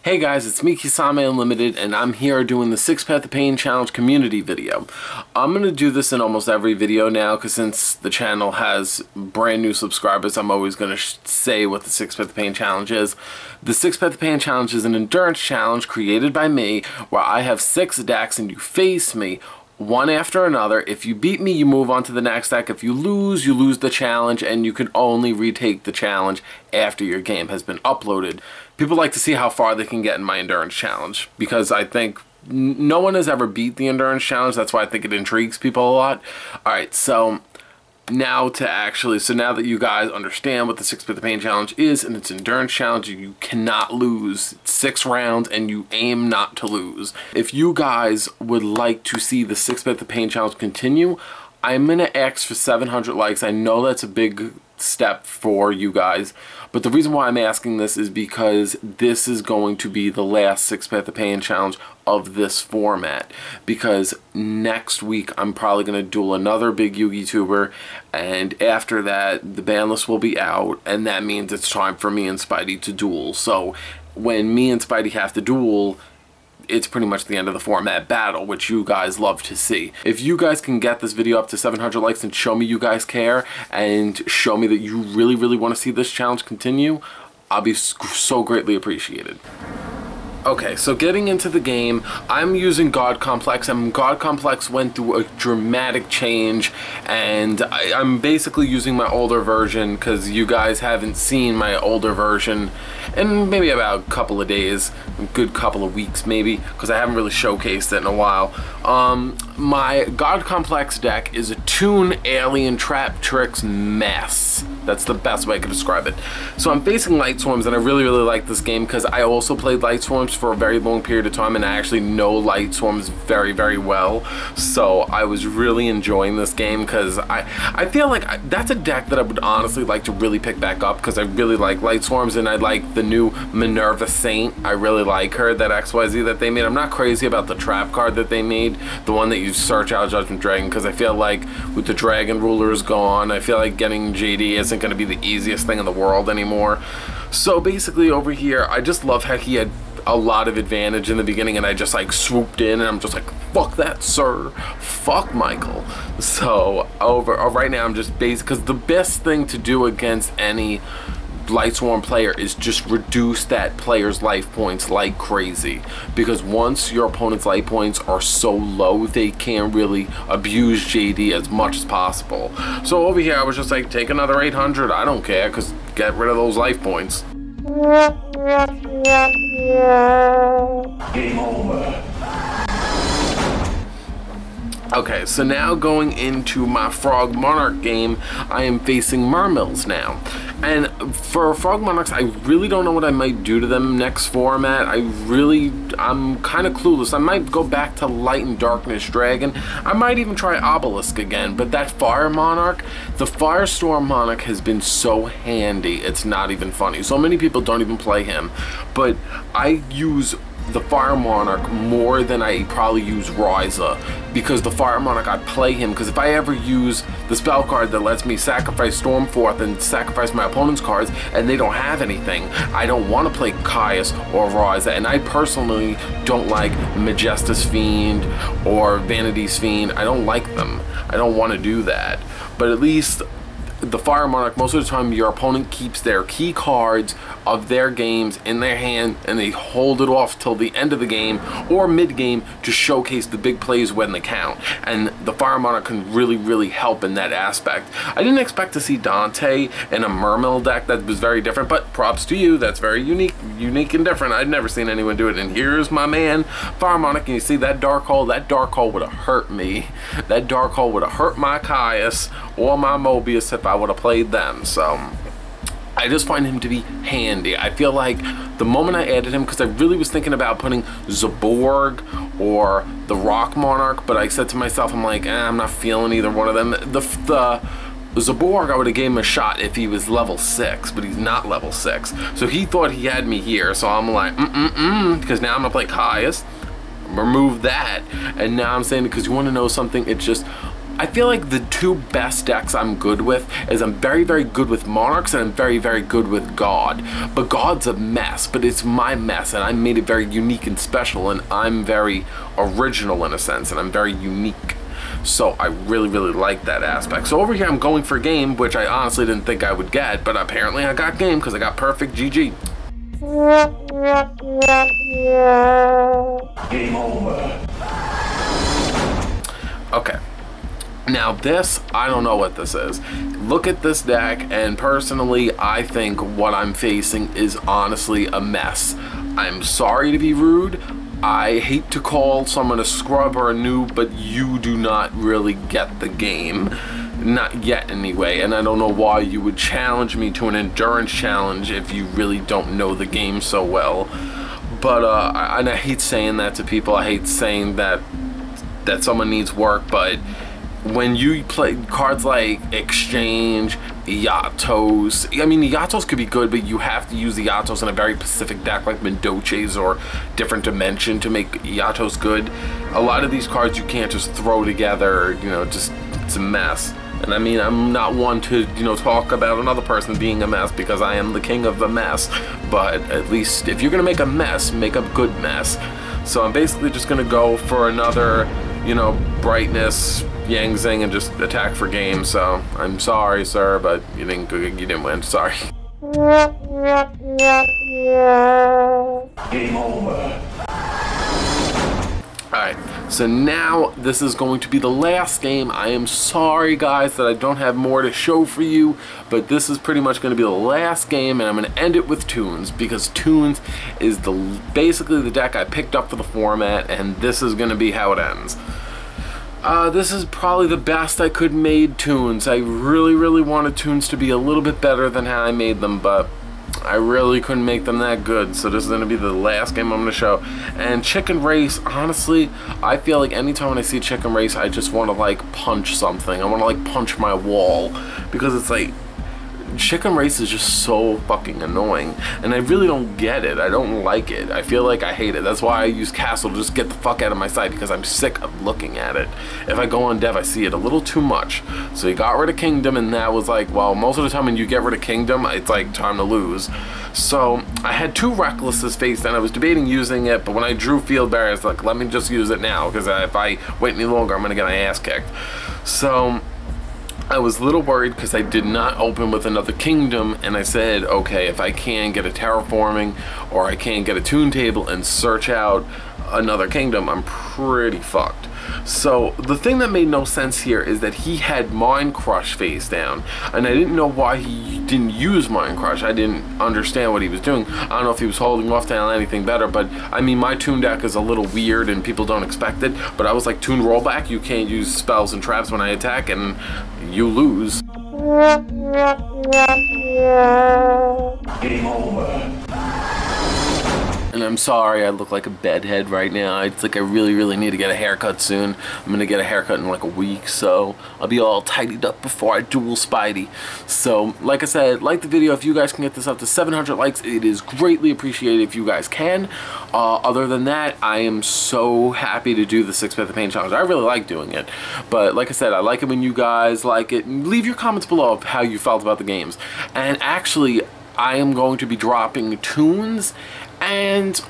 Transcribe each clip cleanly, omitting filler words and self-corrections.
Hey guys, it's me, Kisame Unlimited, and I'm here doing the 6 Path of Pain Challenge community video. I'm going to do this in almost every video now, because since the channel has brand new subscribers, I'm always going to say what the 6 Path of Pain Challenge is. The 6 Path of Pain Challenge is an endurance challenge created by me, where I have 6 decks and you face me one after another. If you beat me, you move on to the next deck. If you lose the challenge, and you can only retake the challenge after your game has been uploaded. People like to see how far they can get in my endurance challenge, because I think no one has ever beat the endurance challenge. That's why I think it intrigues people a lot. Alright, so now that you guys understand what the 6 Path of Pain Challenge is, and it's an endurance challenge, you cannot lose. It's 6 rounds and you aim not to lose. If you guys would like to see the 6 Path of Pain Challenge continue, I'm gonna ask for 700 likes. I know that's a big step for you guys, but the reason why I'm asking this is because this is going to be the last 6 Path of Pain Challenge of this format, because next week I'm probably going to duel another big Yu-Gi tuber, and after that the ban list will be out, and that means it's time for me and Spidey to duel. So when me and Spidey have to duel, it's pretty much the end of the format battle, which you guys love to see. If you guys can get this video up to 700 likes and show me you guys care, and show me that you really want to see this challenge continue, I'll be so greatly appreciated. Okay, so getting into the game, I'm using God Complex, and God Complex went through a dramatic change, and I'm basically using my older version because you guys haven't seen my older version in maybe about a couple of days, a good couple of weeks maybe, because I haven't really showcased it in a while. My God Complex deck is a Toon Alien Trap Tricks mess. That's the best way I could describe it. So I'm facing lightsworns, and I really like this game because I also played lightsworms for a very long period of time, and I actually know lightsworms very well. So I was really enjoying this game because I feel like that's a deck that I would honestly like to really pick back up, because I really like lightsworms, and I like the new Minerva Saint. I really like her, that XYZ that they made. I'm not crazy about the trap card that they made, the one that you search out Judgment Dragon, because I feel like with the Dragon Rulers gone, I feel like getting JD isn't going to be the easiest thing in the world anymore. So basically over here, I just love how he had a lot of advantage in the beginning, and I just like swooped in, and I'm just like, fuck that, sir, fuck Michael. So right now I'm just because the best thing to do against any lightsworn player is just reduce that player's life points like crazy, because once your opponent's life points are so low, they can't really abuse JD as much as possible. So over here I was just like, take another 800, I don't care, because get rid of those life points. Game over. Okay, so now going into my Frog Monarch game, I am facing Mermills now. And for Frog Monarchs, I really don't know what I might do to them next format. I'm kind of clueless. I might go back to Light and Darkness Dragon. I might even try Obelisk again, but that Fire Monarch, the Firestorm Monarch has been so handy, it's not even funny. So many people don't even play him, but I use the Fire Monarch more than I probably use Ryza, because the Fire Monarch, I play him because if I ever use the spell card that lets me sacrifice Stormforth and sacrifice my opponent's cards and they don't have anything, I don't want to play Caius or Ryza. And I personally don't like Majestus Fiend or Vanity's Fiend. I don't like them. I don't want to do that. But at least the Fire Monarch, most of the time your opponent keeps their key cards of their games in their hand, and they hold it off till the end of the game or mid-game to showcase the big plays when they count. And the Fire Monarch can really help in that aspect. I didn't expect to see Dante in a Mermill deck. That was very different, but props to you. That's very unique and different. I'd never seen anyone do it. And here's my man, Fire Monarch, and you see that Dark Hole? That Dark Hole would have hurt me. That Dark Hole would have hurt my Caius or my Mobius if I would have played them. So I just find him to be handy. I feel like the moment I added him, because I really was thinking about putting Zaborg or the Rock Monarch, but I said to myself, I'm like, I'm not feeling either one of them. The Zaborg, I would have gave him a shot if he was level 6, but he's not level 6. So he thought he had me here, so I'm like, because now I'm gonna play Caius, remove that, and now I'm saying, because you want to know something, it's just I feel like the two best decks I'm good with is I'm very, very good with Monarchs and I'm very, very good with God. But God's a mess, but it's my mess and I made it very unique and special, and I'm very original in a sense and I'm very unique. So I really, really like that aspect. So over here I'm going for game, which I honestly didn't think I would get, but apparently I got game because I got perfect. GG. Game over. Okay. Now this, I don't know what this is. Look at this deck, and personally, I think what I'm facing is honestly a mess. I'm sorry to be rude. I hate to call someone a scrub or a noob, but you do not really get the game. Not yet anyway, and I don't know why you would challenge me to an endurance challenge if you really don't know the game so well. But, and I hate saying that to people. I hate saying that someone needs work, but when you play cards like Exchange, Yatos, I mean, the Yatos could be good, but you have to use the Yatos in a very specific deck like Mendoches or Different Dimension to make Yatos good. A lot of these cards you can't just throw together, you know, just, it's a mess. And I mean, I'm not one to, you know, talk about another person being a mess because I am the king of the mess. But at least if you're gonna make a mess, make a good mess. So I'm basically just gonna go for another, you know, brightness, Yang Zing, and just attack for game. So I'm sorry, sir, but you didn't win. Sorry. Game over. Alright, so now this is going to be the last game. I am sorry, guys, that I don't have more to show for you, but this is pretty much going to be the last game, and I'm going to end it with Toons, because Toons is basically the deck I picked up for the format, and this is going to be how it ends. This is probably the best I could made Toons. I really, really wanted Toons to be a little bit better than how I made them, but I really couldn't make them that good. So this is going to be the last game I'm going to show. And Chicken Race, honestly, I feel like anytime when I see Chicken Race, I just want to like punch something. I want to like punch my wall, because it's like, Chicken Race is just so fucking annoying, and I really don't get it. I don't like it. I feel like I hate it. That's why I use Castle to just get the fuck out of my sight, because I'm sick of looking at it. If I go on dev, I see it a little too much. So you got rid of Kingdom, and that was like, well, most of the time when you get rid of Kingdom, it's like time to lose. So I had two Recklesses faced, and I was debating using it, but when I drew Field Barrier, I was like, let me just use it now, because if I wait any longer, I'm gonna get my ass kicked. So I was a little worried because I did not open with another Kingdom, and I said, okay, if I can get a Terraforming or I can get a Toon Table and search out another Kingdom, I'm pretty fucked. So the thing that made no sense here is that he had Mind Crush face down, and I didn't know why he didn't use Mind Crush. I didn't understand what he was doing. I don't know if he was holding off to anything better, but I mean, my Toon deck is a little weird and people don't expect it, but I was like, Toon Rollback, you can't use spells and traps when I attack, and you lose. Game over. And I'm sorry I look like a bedhead right now. It's like I really, really need to get a haircut soon. I'm gonna get a haircut in like a week, so I'll be all tidied up before I duel Spidey. So, like I said, like the video. If you guys can get this up to 700 likes, it is greatly appreciated if you guys can. Other than that, I am so happy to do the 6 Path of Pain challenge. I really like doing it. But like I said, I like it when you guys like it. Leave your comments below of how you felt about the games. And actually, I am going to be dropping Toons, and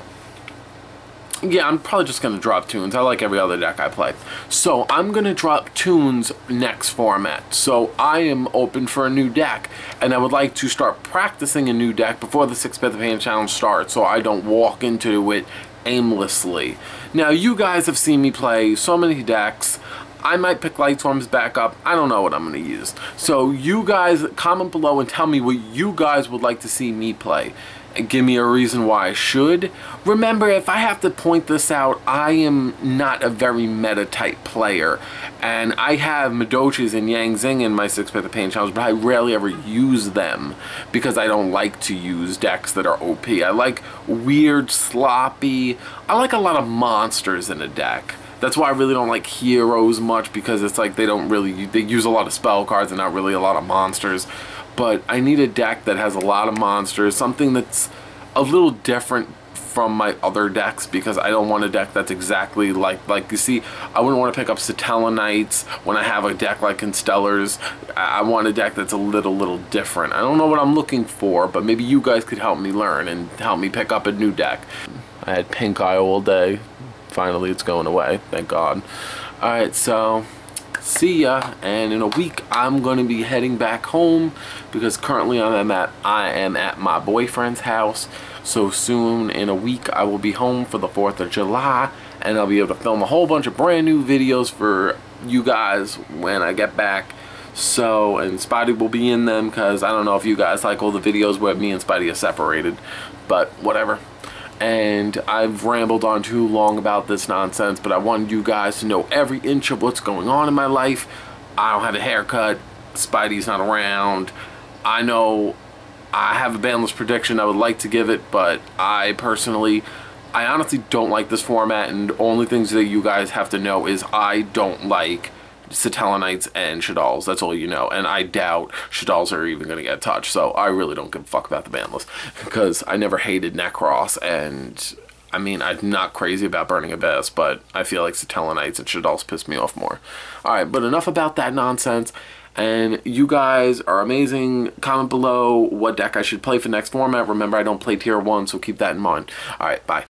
yeah, I'm probably just gonna drop Toons. I like every other deck I play, so I'm gonna drop Toons next format. So I am open for a new deck, and I would like to start practicing a new deck before the 6 Path of Pain challenge starts, so I don't walk into it aimlessly. Now, you guys have seen me play so many decks. I might pick Lightsworns back up. I don't know what I'm going to use. So you guys comment below and tell me what you guys would like to see me play. And give me a reason why I should. Remember, if I have to point this out, I am not a very meta type player. And I have Mendoches and Yang Zing in my 6 Path of Pain challenge, but I rarely ever use them because I don't like to use decks that are OP. I like weird, sloppy, I like a lot of monsters in a deck. That's why I really don't like heroes much, because it's like they use a lot of spell cards and not really a lot of monsters. But I need a deck that has a lot of monsters, something that's a little different from my other decks, because I don't want a deck that's exactly like you see, I wouldn't want to pick up Satellanites when I have a deck like Constellars. I want a deck that's a little different. I don't know what I'm looking for, but maybe you guys could help me learn and help me pick up a new deck. I had pink eye all day. Finally it's going away, thank God. Alright, so see ya, and in a week I'm going to be heading back home, because currently I am at my boyfriend's house. So soon, in a week, I will be home for the 4th of July, and I'll be able to film a whole bunch of brand new videos for you guys when I get back. So, and Spidey will be in them, because I don't know if you guys like all the videos where me and Spidey are separated, but whatever. And I've rambled on too long about this nonsense, but I wanted you guys to know every inch of what's going on in my life. I don't have a haircut. Spidey's not around. I know I have a bandless prediction I would like to give it, but I honestly don't like this format, and the only things that you guys have to know is I don't like Satellanites and Shaddolls. That's all you know, and I doubt Shaddolls are even going to get touched, so I really don't give a fuck about the bandless, because I never hated Necros, and I mean, I'm not crazy about Burning Abyss, but I feel like Satellanites and Shaddolls piss me off more. Alright, but enough about that nonsense, and you guys are amazing. Comment below what deck I should play for next format. Remember, I don't play tier 1, so keep that in mind. Alright, bye.